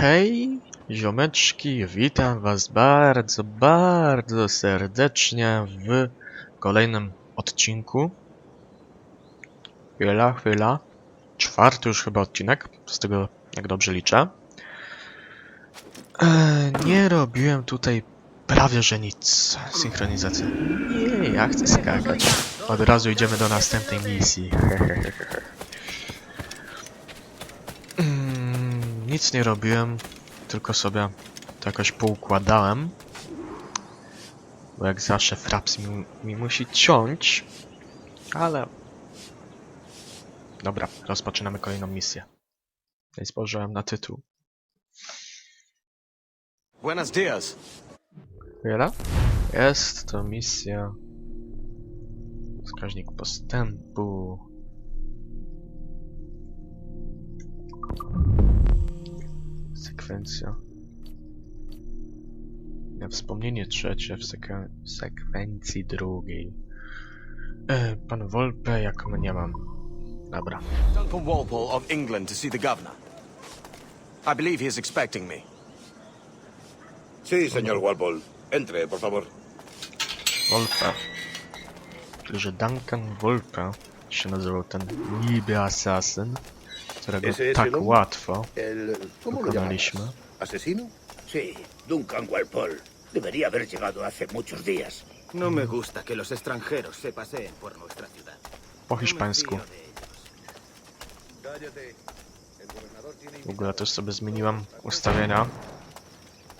Hej, ziomeczki, witam was bardzo, bardzo serdecznie w kolejnym odcinku. Chwila. 4. już chyba odcinek, z tego jak dobrze liczę. Nie robiłem tutaj prawie że nic. Synchronizacja. Nie, ja chcę skakać. Od razu idziemy do następnej misji. Nic nie robiłem, tylko sobie to jakoś poukładałem. Bo jak zawsze fraps mi musi ciąć. Ale... Dobra, rozpoczynamy kolejną misję. I spojrzałem na tytuł. Buenos dias. Chwila. Jest to misja... Wskaźnik postępu... Sekwencja. Wspomnienie trzecie w sekwencji drugiej. Pan Volpe, jak mnie mam. Dobra. Duncan Walpole of England to see the governor. I believe he is expecting me. Sí, señor Walpole. Entre, por favor. Volpe. Że Duncan Volpe się nazywał ten niby asasyn, którego tak łatwo pokonaliśmy. ¿Asesino? Sí, Duncan Walpole. Debería haber llegado hace muchos días. No me gusta que los extranjeros se paseen por nuestra ciudad. Po hiszpańsku. W ogóle też sobie zmieniłem ustawienia.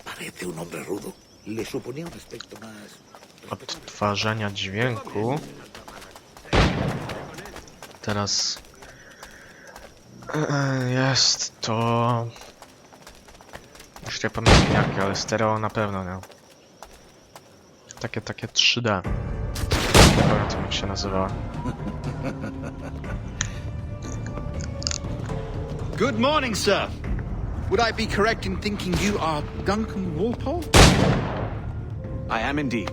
Parece un hombre rudo. Le suponía un aspecto más... Odtwarzania dźwięku. Teraz jest to... Już nie pamiętam jakie, ale stereo na pewno nie. Takie 3D. Nie pamiętam jak się nazywa. Good morning, sir. Would I be correct in thinking you are Duncan Walpole? I am indeed.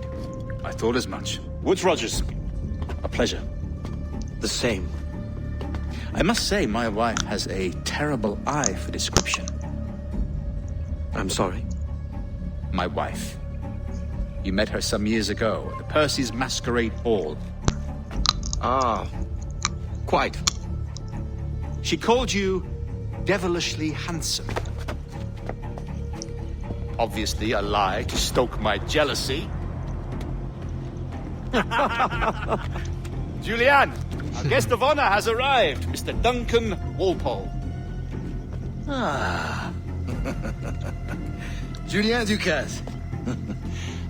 I thought as much. Woods Rogers. A pleasure. The same. I must say my wife has a terrible eye for description. I'm sorry. My wife. You met her some years ago at the Percy's Masquerade Ball. Ah, quite. She called you devilishly handsome. Obviously a lie to stoke my jealousy. Julianne, our guest of honor has arrived, Mr. Duncan Walpole. Ah. Julien Ducasse.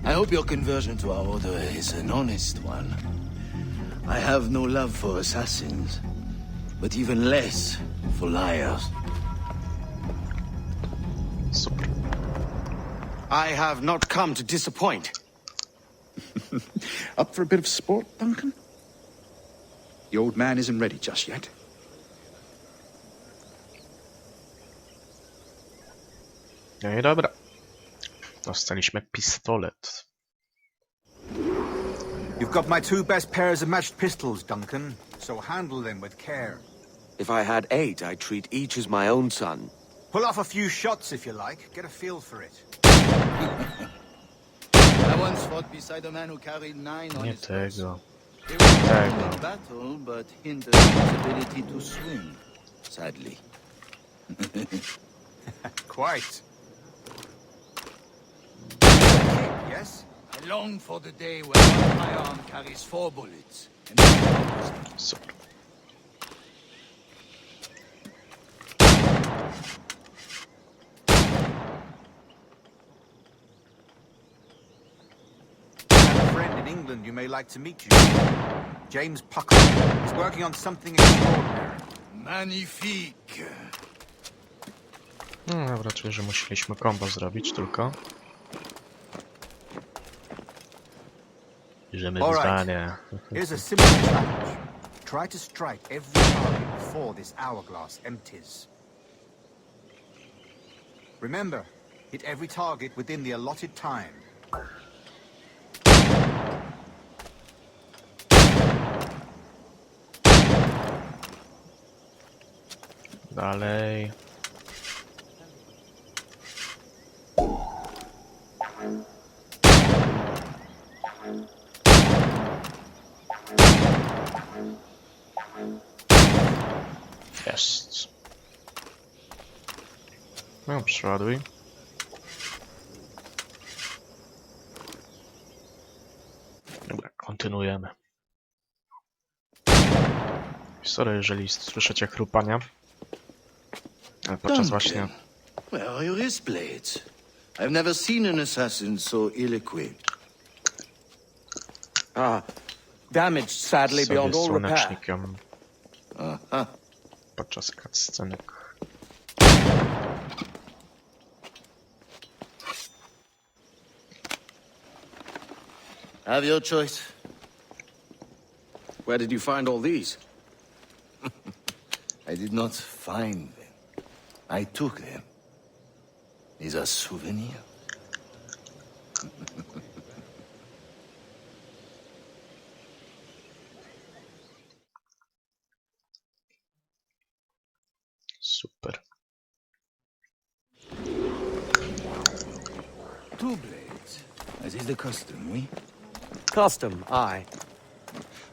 I hope your conversion to our order is an honest one. I have no love for assassins, but even less for liars. Super. I have not come to disappoint. Up for a bit of sport, Duncan? The old man isn't ready just yet. No i dobra. Dostaliśmy pistolet. You've got my 2 best pairs of matched pistols, Duncan, so handle them with care. If I had 8, I'd treat each as my own son. Pull off a few shots if you like, get a feel for it. I once fought beside a man who carried 9 on Nie his horse. tego. He was good Tego. in battle, but hindered his ability to swing, sadly. Quite. Yes? I long for the day when one firearm carries 4 bullets. And Super. I have a friend in England you may like to meet you. James Puckle. He's working on something extraordinary. Magnifique. No dobra, czyli że musieliśmy combo zrobić tylko. Bierzemy wyzwanie. Here's a simple challenge. Try to strike every target before this hourglass empties. Remember, hit every target within the allotted time. Dalej. No, przeładuj. Dobra, kontynuujemy. Sorry, jeżeli słyszycie chrupania. Ale podczas właśnie... Where are your wrist blades? I've never seen an assassin so ill-equipped. Damaged sadly sobie beyond all repair. słonecznikiem Aha. podczas cutscenek. Have your choice. Where did you find all these? I did not find them. I took them. Is a souvenir. Super. Two blades, as is the custom, we? Custom, aye.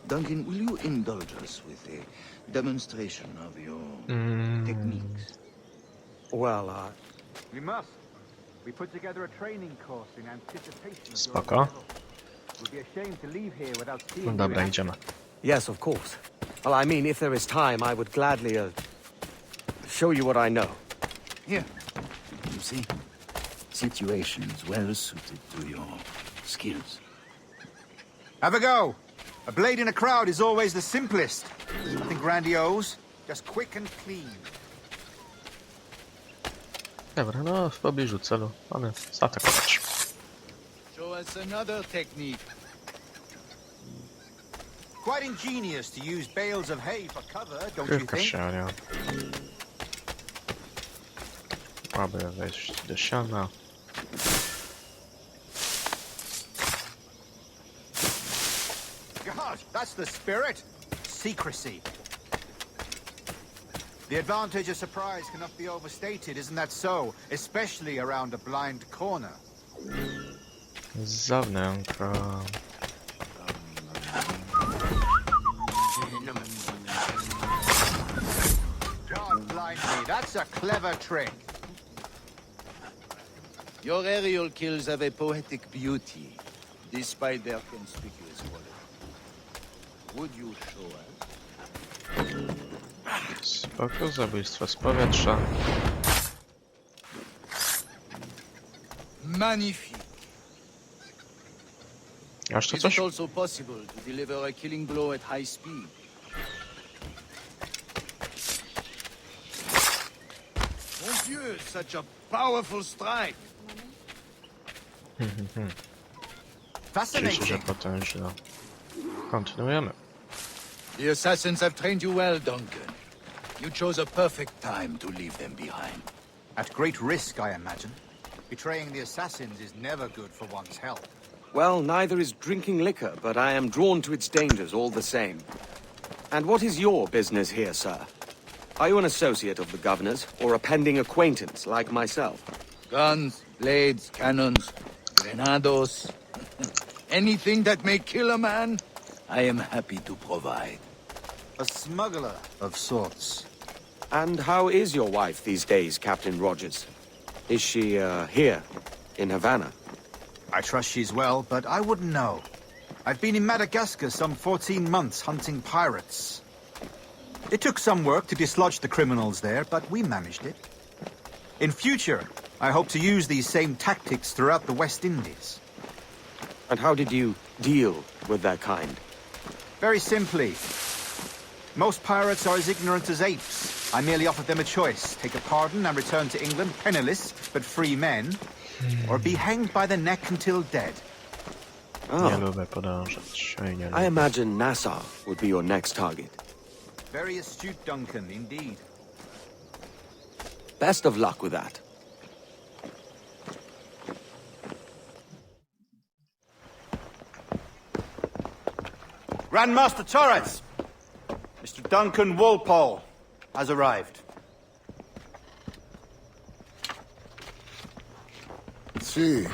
Duncan, will you indulge us with a demonstration of your techniques? Well, We must. We put together a training course in anticipation of your Spoko. arrival. We'd be ashamed to leave here without seeing No you dobra, in idziemy. yes, of course. Well, I mean, if there is time, I would gladly, show you what I know. Here, you see, situations well suited to your skills. Have a go. A blade in a crowd is always the simplest. Nothing grandiose, just quick and clean. Dobra, no w pobliżu celu mamy zaatakować. Show us another technique. Quite ingenious to use bales of hay for cover, don't you Kilka think? siania. Aby wejść do siana. God, that's the spirit. Secrecy. The advantage of surprise cannot be overstated, isn't that so? Especially around a blind corner. Z zewnętrza. God blind me, that's a clever trick. Your aerial kills have a poetic beauty, despite their conspicuous quality. Would you show us? Spoko, zabójstwo z powietrza. Magnifique. A jeszcze Is it coś? also possible to deliver a killing blow at high speed? Mon Dieu, such a powerful strike! Cieszę się Fascinating. potężnie. Kontynuujemy. The assassins have trained you well, Duncan. You chose a perfect time to leave them behind. At great risk, I imagine. Betraying the assassins is never good for one's health. Well, neither is drinking liquor, but I am drawn to its dangers all the same. And what is your business here, sir? Are you an associate of the governor's, or a pending acquaintance like myself? Guns, blades, cannons, grenados. Anything that may kill a man, I am happy to provide. A smuggler of sorts. And how is your wife these days, Captain Rogers? Is she, here, in Havana? I trust she's well, but I wouldn't know. I've been in Madagascar some 14 months hunting pirates. It took some work to dislodge the criminals there, but we managed it. In future, I hope to use these same tactics throughout the West Indies. And how did you deal with that kind? Very simply. Most pirates are as ignorant as apes. I merely offered them a choice. Take a pardon and return to England penniless, but free men. Or be hanged by the neck until dead. Nie lubię podążać. Oj, nie I lubię. imagine Nassau would be your next target. Very astute, Duncan, indeed. Best of luck with that. Grandmaster Torres! Mr. Duncan Walpole has arrived. See.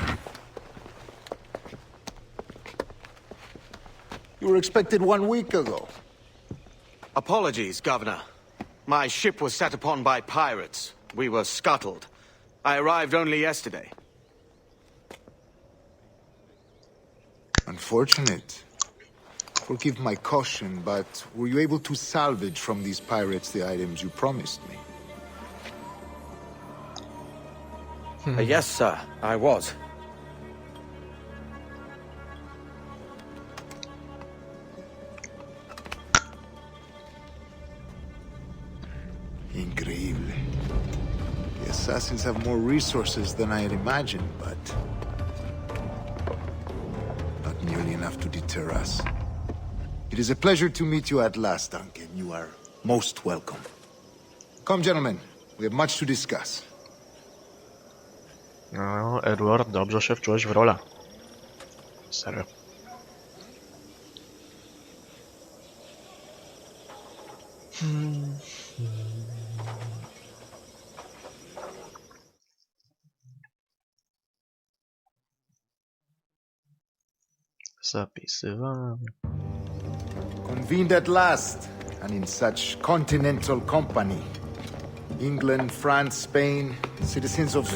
You were expected 1 week ago. Apologies, Governor. My ship was set upon by pirates. We were scuttled. I arrived only yesterday. Unfortunate. Forgive my caution, but were you able to salvage from these pirates the items you promised me? Yes, sir, I was. Increíble. The assassins have more resources than I had imagined, but not nearly enough to deter us. It is a pleasure to meet you at last, Duncan. You are most welcome. Come, gentlemen. We have much to discuss. No, Edward, dobrze się wczułeś w rolę. Serio. Zapisywanie. Convened at last, and in such continental company. England, France, Spain, citizens of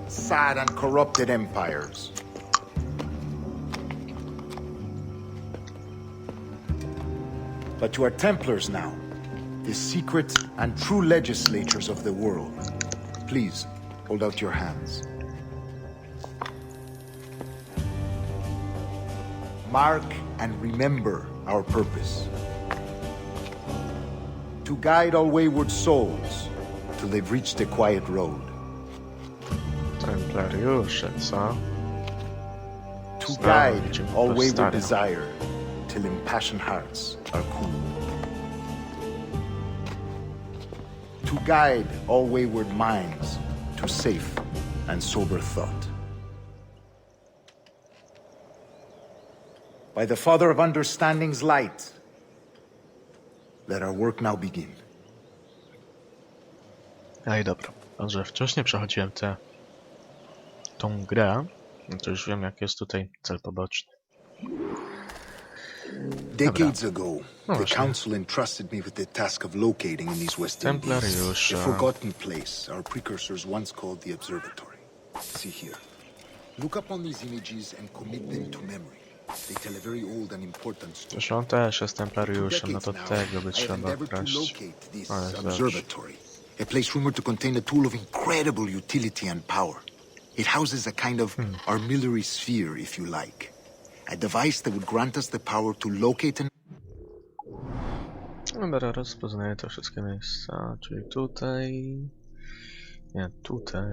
sad and corrupted empires. But you are Templars now, the secret and true legislators of the world. Please, hold out your hands. Mark and remember our purpose. To guide all wayward souls till they've reached the quiet road. Templariusze, co? To Znam, guide czym all wayward powstają. desire till impassioned hearts are cool. To guide all wayward minds to safe and sober thought. By the Father of Understanding's light, let our work now begin. Ej, dobra. Że wcześniej przechodziłem tą grę, no to już wiem, jak jest tutaj cel poboczny. Decades ago, No the właśnie. Council entrusted me with the task of locating in these West Indies Templariusze. a forgotten place our precursors once called the Observatory. See here. Look upon these images and commit them to memory. They tell a very old and important story. Zresztą on też jest templariuszem, no to Decades now, tego by I have trzeba endeavored to kraść. locate this O, jest observatory, a place rumored to contain a tool of incredible utility and power. It houses a kind of armillary sphere, if you like. A device that would grant us the power to locate and Dobra, rozpoznaję te wszystkie miejsca, czyli tutaj... Nie, tutaj...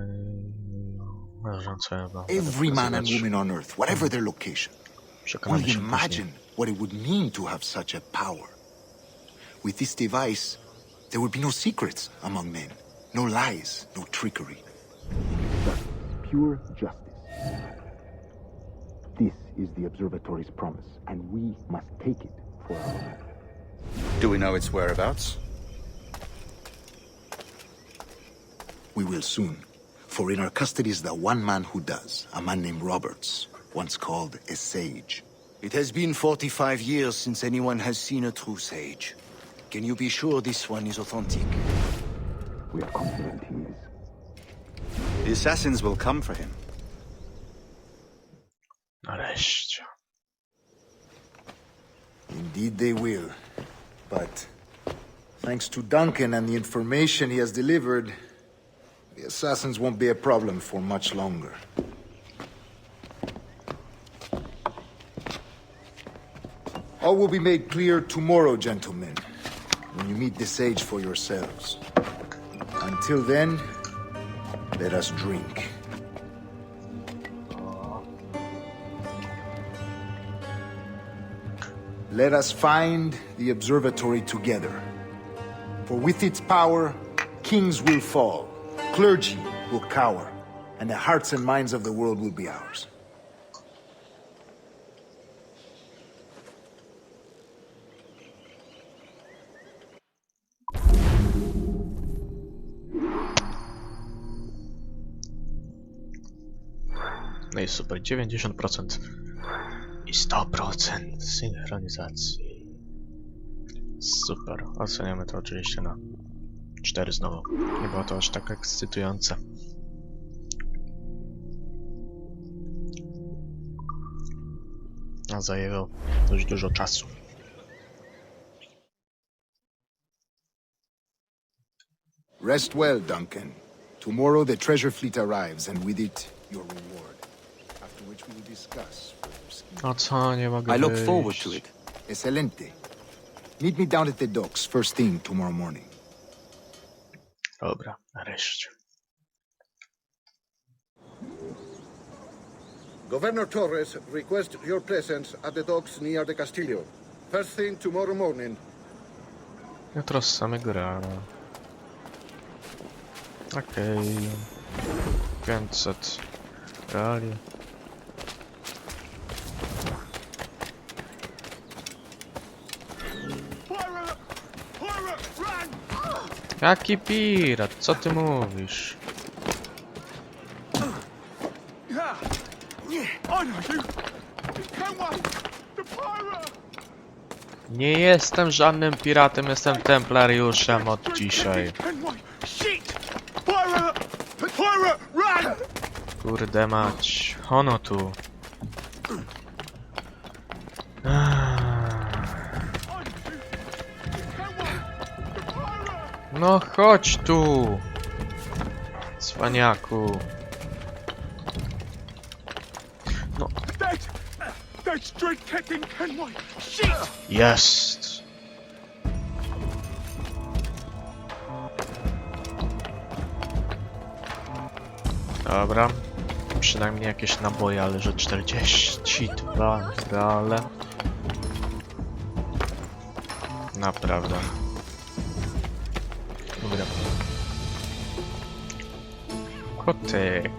Leżące chyba. every man and woman on Earth, whatever their location. Przekonamy Only się później. imagine what it would mean to have such a power. With this device, there would be no secrets among men, no lies, no trickery. Pure justice. This is the observatory's promise, and we must take it for our own. Do we know its whereabouts? We will soon, for in our custody is the one man who does, a man named Roberts, once called a sage. It has been 45 years since anyone has seen a true sage. Can you be sure this one is authentic? We are confident he is. The assassins will come for him. Nareszcie. Indeed they will. But thanks to Duncan and the information he has delivered, the assassins won't be a problem for much longer. All will be made clear tomorrow, gentlemen, when you meet the sage for yourselves. Until then, let us drink. Let us find the observatory together. For with its power, kings will fall, clergy will cower, and the hearts and minds of the world will be ours. No i super, 90% i 100% synchronizacji. Super, oceniamy to oczywiście na 4 znowu. Nie było to aż tak ekscytujące. A zajęło dość dużo czasu. Rest well, Duncan. Tomorrow the treasure fleet arrives, and with it, your reward. After which we will discuss further schemes. O co, nie mogę I look wyjść. forward to it. Excelente. Meet me down at the docks first thing tomorrow morning. Dobra, nareszcie. Governor Torres requests your presence at the docks near the Castillo. First thing tomorrow morning. Jutro z samego rana. Okej. 500 reali. Jaki pirat? Co ty mówisz? Nie jestem żadnym piratem, jestem templariuszem od dzisiaj. Kurde mać, ono tu. No chodź tu, cwaniaku. No. Jest. Dobra. Przynajmniej jakieś naboje, ale że 42 reale. Naprawdę. Dobra. Kotek.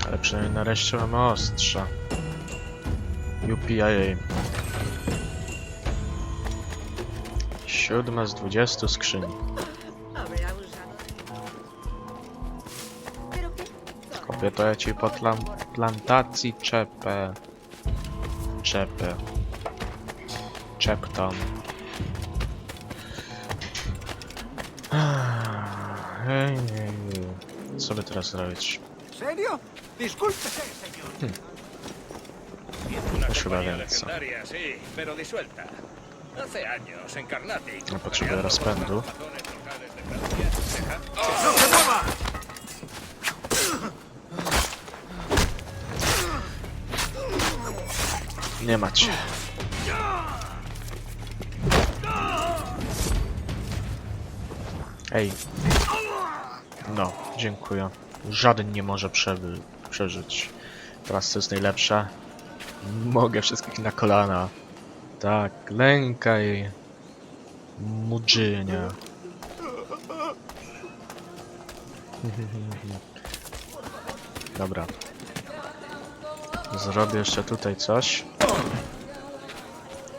Ale przynajmniej nareszcie mamy ostrza. UPIA. 7 z 20 skrzyni. Kobieto, ja ci po plantacji czepę. Czepton. Co by teraz zrobić? ¿Serio? Discúlpese, señor. Już chyba więcej. Sí, pero disuelta. Hace años, Encarnati. No, potrzebuję rozpędu. Nie macie. Ej. No, dziękuję. Żaden nie może przeżyć. Teraz co jest najlepsze? Mogę wszystkich na kolana. Tak, lękaj. Mudrzynia. Dobra. Zrobię jeszcze tutaj coś.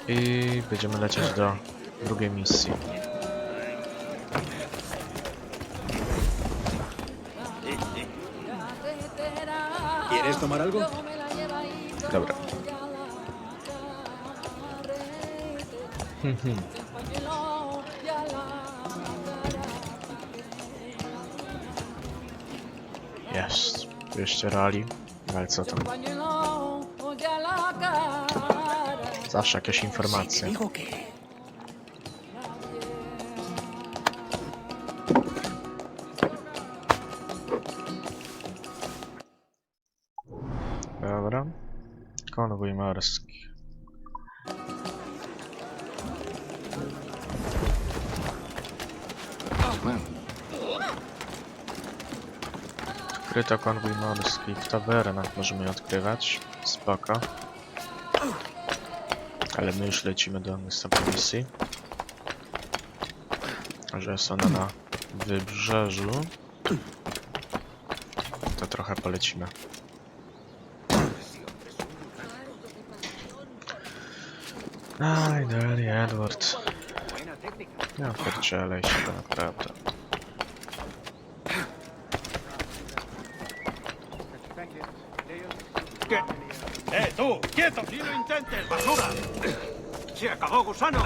I będziemy lecieć do drugiej misji. ¿Quieres tomar algo? Dobra. Jest. 200 reali. Ale co tam? Zawsze jakieś informacje. Dobra. Konwój morski. Odkryto konwój morski. W tawernach możemy je odkrywać. Spoko. Ale my już lecimy do następnej misji. Że jest ona na wybrzeżu. To trochę polecimy. Aj, dalej, Edward. Ja pierdzielę się naprawdę. ¡Tú! ¡Quieto! ¡Ni lo intentes, basura! se acabó, gusano!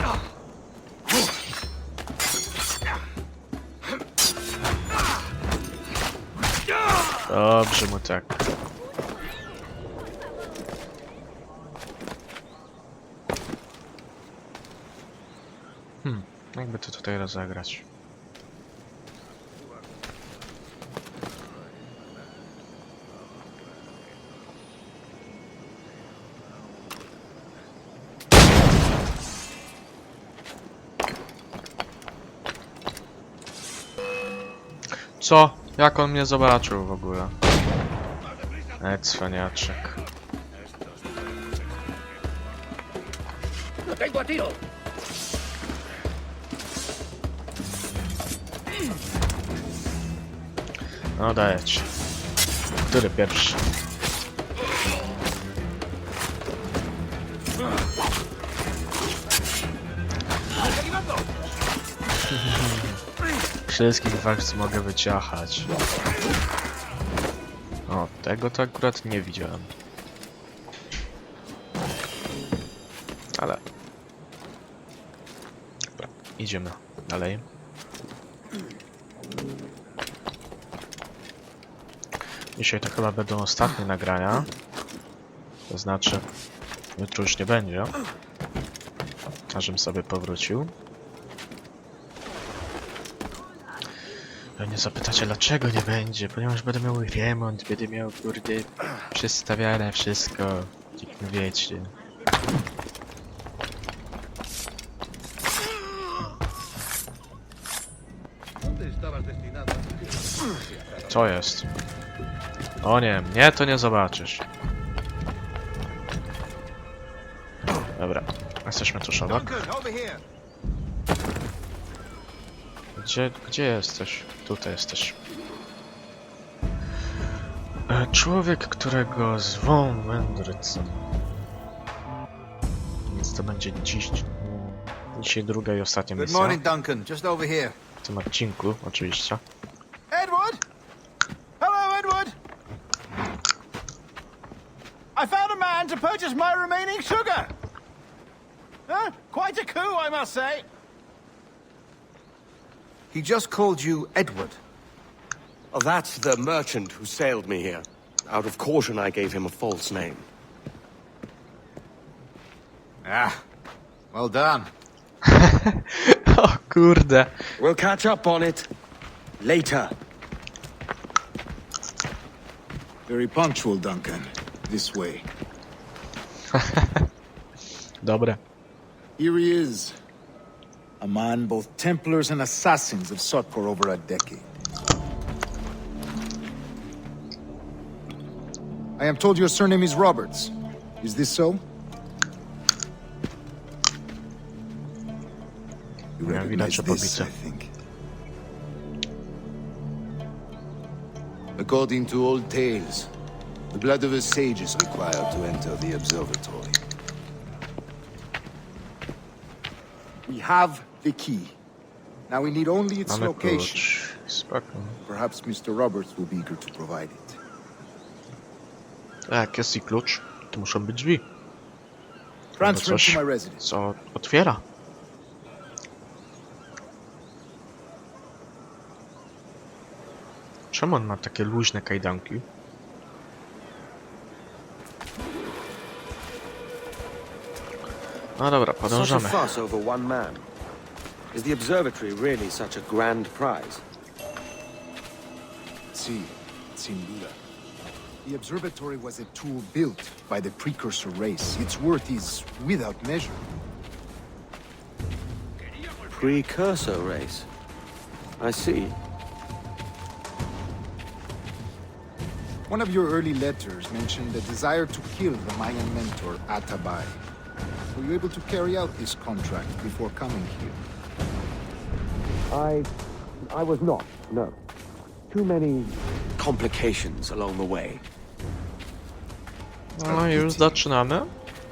Dobrze mu tak. Jakby to tutaj rozegrać? Co? Jak on mnie zobaczył w ogóle? Cwaniaczek. ¡Lo tengo a tiro! No daję ci. Który pierwszy? Wszystkich was mogę wyciachać. O, tego to akurat nie widziałem. Ale... Dobra, idziemy dalej. Dzisiaj to chyba będą ostatnie nagrania. To znaczy, jutro już nie będzie. Żebym sobie powrócił. Pewnie zapytacie, dlaczego nie będzie, ponieważ będę miał remont, będę miał, kurde, przestawiane wszystko, jak wiecie. Co jest? O nie, mnie to nie zobaczysz. Dobra, jesteśmy tuż obok. Gdzie jesteś? Tutaj jesteś. Człowiek, którego zwą mędrcą. Więc to będzie dziś. Dzisiaj druga i ostatnia Good misja. morning, Duncan. Just over here. W tym odcinku, oczywiście. Edward? Hello, Edward! I found a man to purchase my remaining sugar! Huh? Quite a coup, I must say. He just called you Edward. Oh, that's the merchant who sailed me here. Out of caution, I gave him a false name. Ah, well done. O kurde. We'll catch up on it later. Very punctual, Duncan. This way. Dobre. Here he is. A man both Templars and Assassins have sought for over a decade. I am told your surname is Roberts. Is this so? You Ja widać, recognize że this, pobite. I think. According to old tales, the blood of a sage is required to enter the observatory. We have the key. Now we need only its Mamy location. klucz. Spoko. Perhaps Mr. Roberts will be eager to provide it. A jak jest i klucz, to muszą być drzwi. Transfer him coś, to my residence. co otwiera. Czemu on ma takie luźne kajdanki? No dobra, Such a podążamy. fuss over one man. Is the observatory really such a grand prize? Sí, sin duda. The observatory was a tool built by the precursor race. Its worth is without measure. Precursor race. I see. One of your early letters mentioned a desire to kill the Mayan mentor, Atabay. Were you able to carry out this contract before coming here? I was not, no. Too many complications along the way. No już zaczynamy.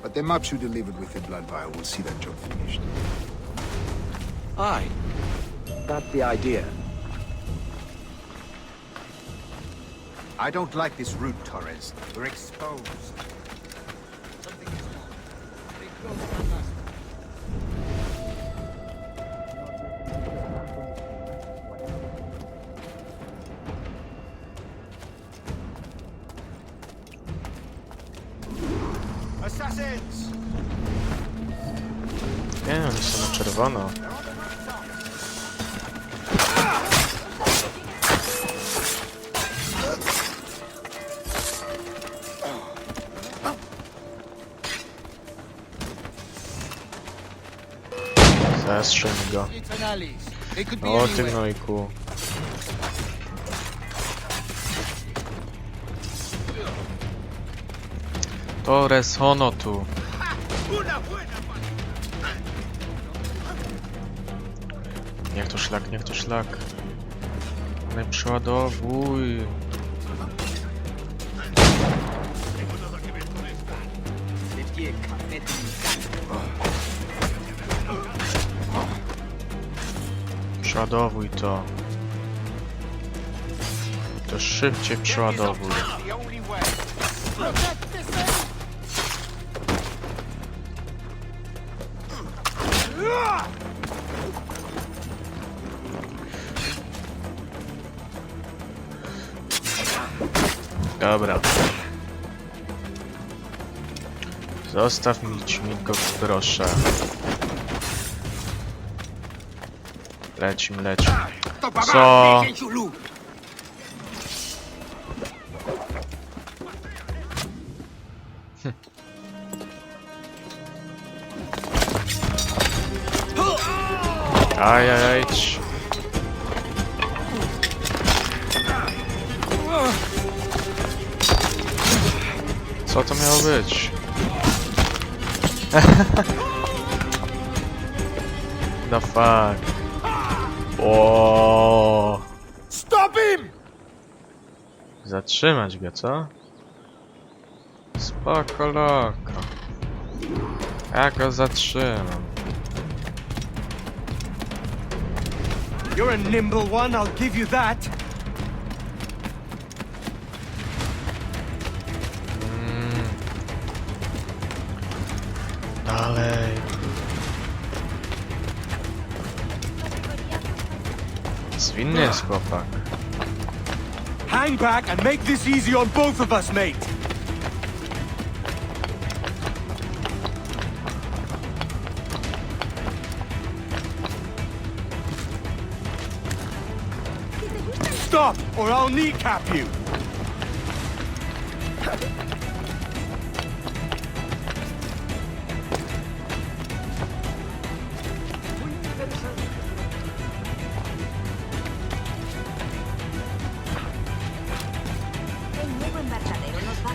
But the maps you delivered with the blood vial will see that job finished. Aye. That's the idea. I don't like this route, Torres. We're exposed. Nie, oni są na czerwono. Zastrzel go. O ty gnojku. Torresa tu. Niech to szlak, niech to szlak. Nie przeładowuj. Przeładowuj to. To szybciej przeładowuj. Dobra. Zostaw mi go, proszę. Lecim, lecim. Co? Ajajaj. Co to miało być? The fuck? O. Stop him! Zatrzymać go, co? Spoko loko. Ja go zatrzymam. You're a nimble one, I'll give you that. Dalej. Zwinny jest chłopak. Hang back and make this easy on both of us, mate. Stop, or I'll kneecap you.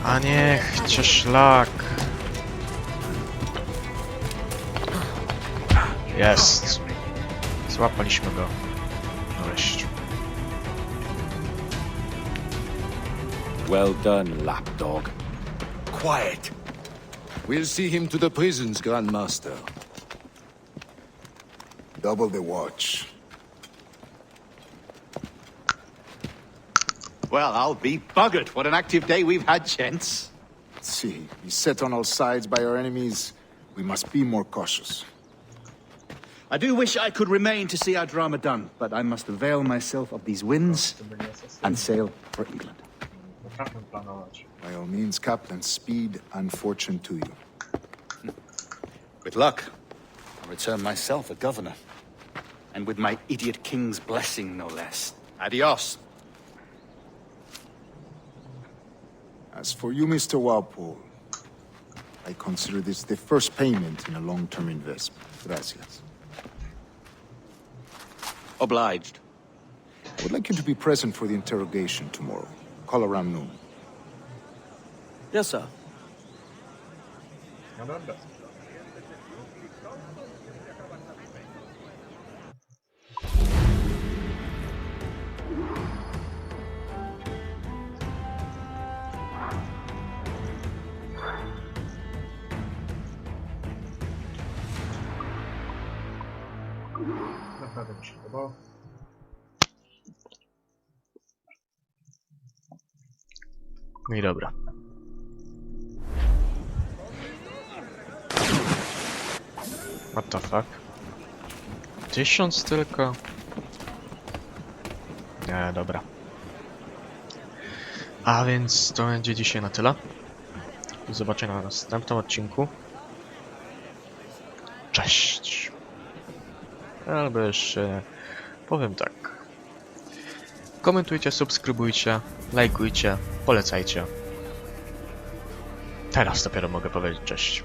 A niech cię szlak. Jest. Złapaliśmy go. Wreszcie. Well done, lapdog. Quiet. We'll see him to the prisons, Grandmaster. Double the watch. Well, I'll be buggered. What an active day we've had, gents. See, beset on all sides by our enemies, we must be more cautious. I do wish I could remain to see our drama done, but I must avail myself of these winds and sail for England. By all means, Captain, speed and fortune to you. With luck, I'll return myself a governor. And with my idiot king's blessing, no less. Adios. As for you, Mr. Walpole, I consider this the first payment in a long-term investment. Gracias. Obliged. I would like you to be present for the interrogation tomorrow. Call around noon. Yes, sir. Naprawdę mi się podobało. No i dobra. What the fuck? 1000 tylko? Nie, dobra. A więc to będzie dzisiaj na tyle. Do zobaczenia w następnym odcinku. Cześć! Albo jeszcze powiem tak. Komentujcie, subskrybujcie, lajkujcie, polecajcie. Teraz dopiero mogę powiedzieć cześć.